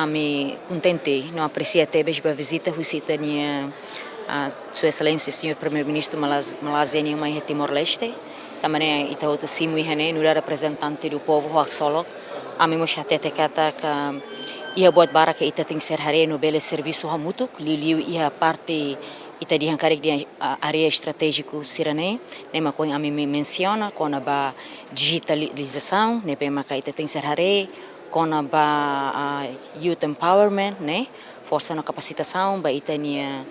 Ami contente, não aprecia até bem a visita, visita a Sua Excelência, Senhor Primeiro-Ministro Malásia e uma Timor-Leste. Também ita outro simu ihane, no representante do povo Hoak Solok. Ami mo até kata que ia buat bara que ita tem ser hare no belo serviço hamutuk, liliu ia parte ita dihankarik di area estratégico sirane, nema ko ami menciona kona ba digitalização, nema ka ita tem ser hare kona ba youth empowerment, né? Força na capacitação, ba ita nia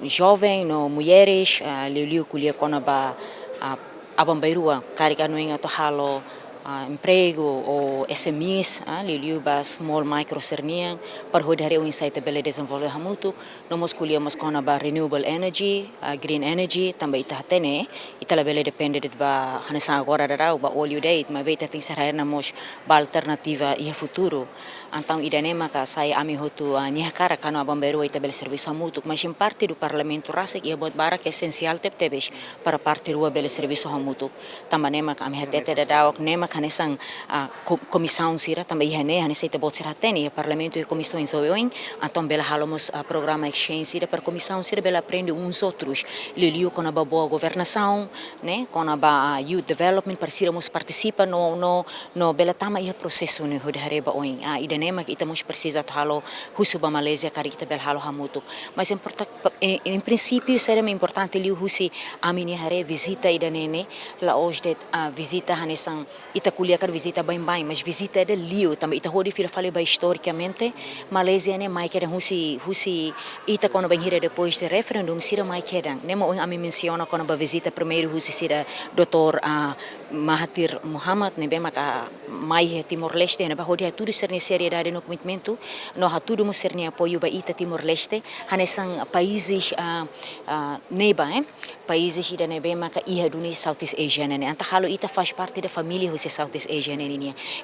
jovem, no mulheres, liliu kulia kona ba abambairua, karika no inga to halo emprego ou SMEs, liliu ba small micro sernian, para hodare o insight bele desenvolver hamutu, nomos kuliamos kona ba renewable energy, green energy, também ita hatene, ita la bele depende de ba hanesa agora darau ba óleo date, mas beta tem será namos ba alternativa e futuro. Então idane maka sai ami hotu nia cara kano abambairua ita bele serviço hamutu, mas em parte do parlamento rasa ia bot bara que essencial tebes para parte rua bele serviço hamutu. Também maka ami hatete dadau nema kanesang comissão sira também hane hane seita bot sira tene parlamento e comissão soeoin então bela halomos programa exchange sira per comissão sira bela aprende uns outros liliu com a boa governação, né, com a youth development para siramos participa no bela tama ia processo ne hodareba oin idanema que estamos precisa halo husu ba Malaysia kari kita bela halo hamutu mas em princípio será importante liu husi amini hare visita idanene la hoje visita hanesang ita kuliah kan visita bem, mas visita de liu também ita hodi fila fale ba historicamente Malaysia ne mai querem husi ita quando bem hira depois de referendum sira mai querem nemo ami menciona quando ba visita primeiro husi sira Dr. Mahathir Mohamad ne bem maka mai Timor-Leste ne ba hodi tudo ser ne seriedade no commitmento no tudo mo ser ne apoio ba ita Timor-Leste hanesang países neba países ida ne bem maka iha duni Southeast Asia ne anta halo ita faz parte da família husi Southeast Asia ne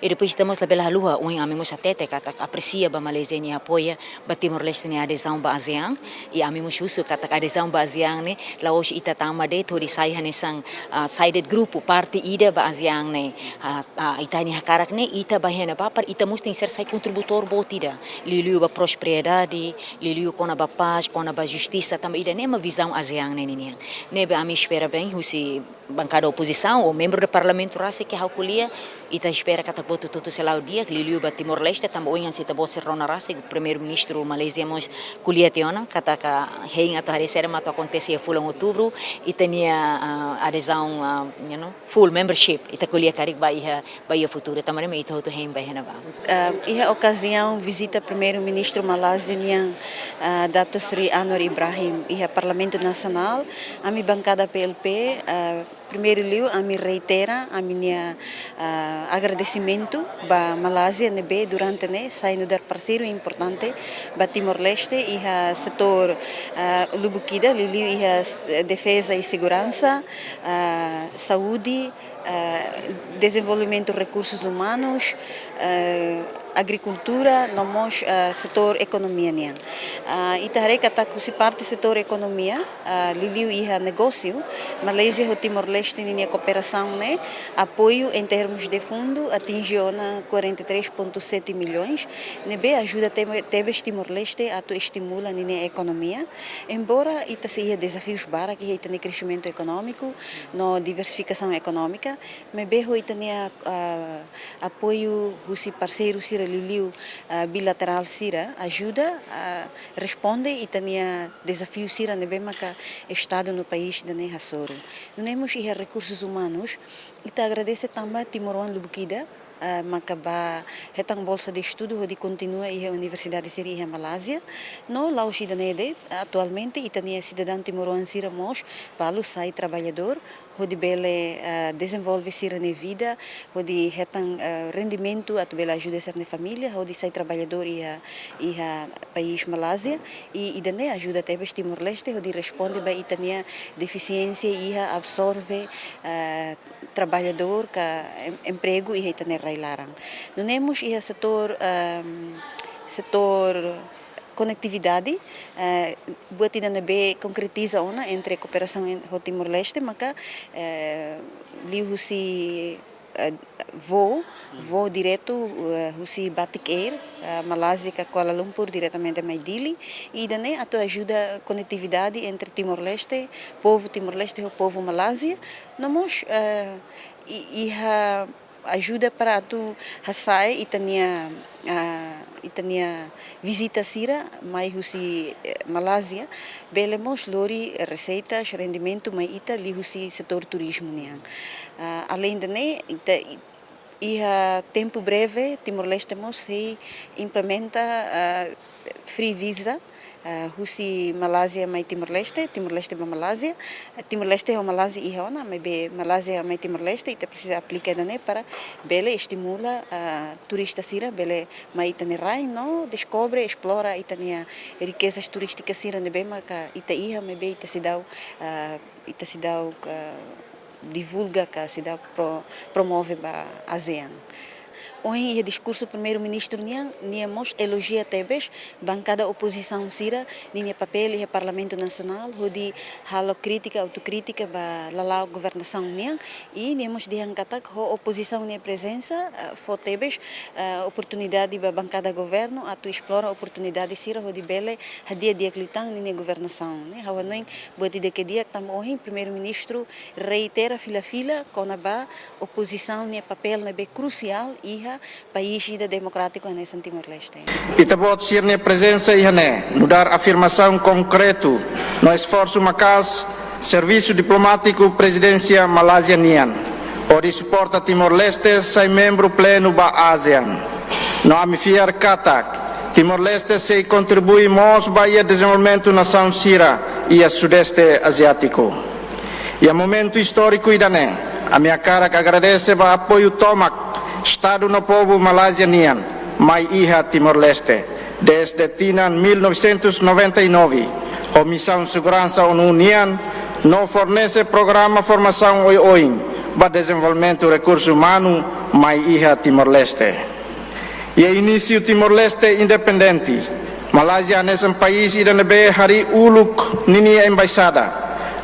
e depois estamos la bela lua um amimos até kata aprecia ba Malaysia ne apoia ba Timor-Leste ne adesão ba ASEAN e amimos usu kata adesão ba ASEAN ne la hoje ita tama de tori sai hanesang sided grupo parte ida ba ASEAN ne ita ni hakarak ne ita ba hena ba par ita musti ser sai contributor botida liliu ba prosperidade liliu kona ba paz kona ba justiça também ida ne uma visão ASEAN ne be ami espera bem husi bancada oposição ou membro do parlamento rasa que haukulia ita espera kata botu tutu selau dia liliu ba Timor-Leste também yang sita bot serona rasa o primeiro-ministro Malaysia mos kulia tiona kata ka hein ato hari serma ato acontecia full em outubro e tinha adesão full membership ita kulia karik ba ia futuro também me ita hotu hein ba hena ba iha ocasião visita primeiro-ministro Malásia Dato Sri Anwar Ibrahim iha Parlamento Nacional ami bancada PLP primeiro liu ami reitera a minha agradecimento ba Malásia nebe durante saindo dar parceiro importante ba Timor-Leste iha setor lubukida liu iha defesa e segurança saúde desenvolvimento de recursos humanos agricultura nomos setor economia nian ita hare kata kusi parte setor economia liliu iha negócio Malaysia e Timor-Leste ninia cooperação apoio em termos de fundo atingiu na 43,7 milhões nebe ajuda tebes Timor-Leste ato estimula ninia economia embora ita seja desafios bara que ita ne crescimento econômico no diversificação econômica mebe ho ita nia apoio husi parceiro sira liliu bilateral sira ajuda responde e tania desafio sira nebe maka estado no país da ne hasoro nemos e recursos humanos ita agradece também Timor-Leste Lubukida maka ba hetang bolsa de estudo hodi continua e a Universidade Siri e Malásia no laushida nede atualmente itania cidadão Timor-Leste sira mos palo sai trabalhador hodi bele desenvolve sira ne vida hodi hetang rendimento atu bela ajuda ser ne família hodi sai trabalhador e a país Malásia e idane ajuda tebes Timor-Leste hodi responde ba itania deficiência e absorve trabalhador ka emprego e itane railarang nemos e setor conectividade buat ida nebe concretiza ona entre cooperação em Timor-Leste maka liu si voo direto husi Batik Air, Malásia com Kuala Lumpur diretamente a Maidili e daí a ajuda conectividade entre Timor-Leste, povo Timor-Leste e o povo Malásia. Nós ajuda para tu hasai itania visita sira mai husi Malásia belemos lori receitas rendimento mai ita li husi setor turismo niang além de ne tempo breve Timor-Leste se implementa free visa husi Malásia mai Timor-Leste, Timor-Leste ba Malásia, Timor-Leste ou Malásia ihona, mas be Malásia mai Timor-Leste ita precisa aplicar dane para bele estimula turista sira bele mai itani rai no descobre explora itania riquezas turísticas sira ne bema ka ita iha mai be ita se dá divulga que se dá promove ba ASEAN. Hoje o discurso do primeiro-ministro niamos elogia tebes bancada oposição sira ninha papel e Parlamento Nacional onde halo crítica autocrítica ba lalau governação niang e niamos diangkata que a oposição nia presença fo tebes oportunidade ba bancada governo atu explora oportunidade sira onde bele hadia dia clitang ninha governação ne hawanoin buat de que dia tam hoje primeiro-ministro reitera fila konaba oposição nia papel nebe crucial iha país democrático nesse Timor-Leste. Itabot sirne presença ihane, no dar afirmação concreto no esforço macas serviço diplomático presidência Malásia Nian, onde suporta Timor-Leste sai membro pleno ba ASEAN. No amifiar katak, Timor-Leste se contribui mos ba ia desenvolvimento nação sira e a sudeste asiático. E a momento histórico idane, a minha cara que agradece ba apoio tomac Estado no povo Malásia Nian, mai iha Timor-Leste, desde Tinan 1999, a Missão Segurança ONU Nian, não fornece programa formação oi para desenvolvimento recurso humano, mai iha Timor-Leste. E início Timor-Leste independente, Malásia nesse país ida nebe hari uluk nini embaixada,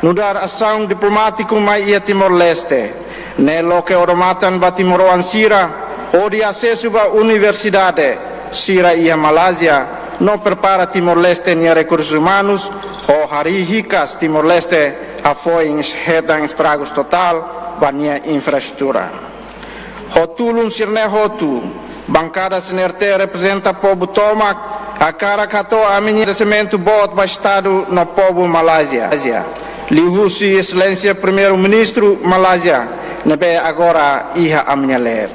no dar ação diplomático mai iha Timor-Leste. Nelo que oromatan ba Timoroan sira, o de acesso ba universidade sira ia Malásia, não prepara Timor-Leste nem recursos humanos, o hari ricas Timor-Leste a foi em estragos total ba nia infraestrutura. Hotulun sirne hotu, bancada senerte representa povo tomac, a cara cato a minha crescimento bot ba Estado no povo Malásia. Lihusi excelência primeiro-ministro Malásia, nebe agora iha a minha ler.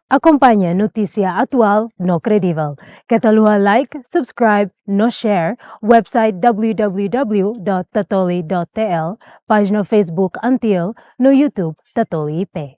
Acompanhe notícia atual no Credível. Catalua like, subscribe, no share, website www.tatoli.tl, página Facebook Antil, no YouTube Tatoli IP.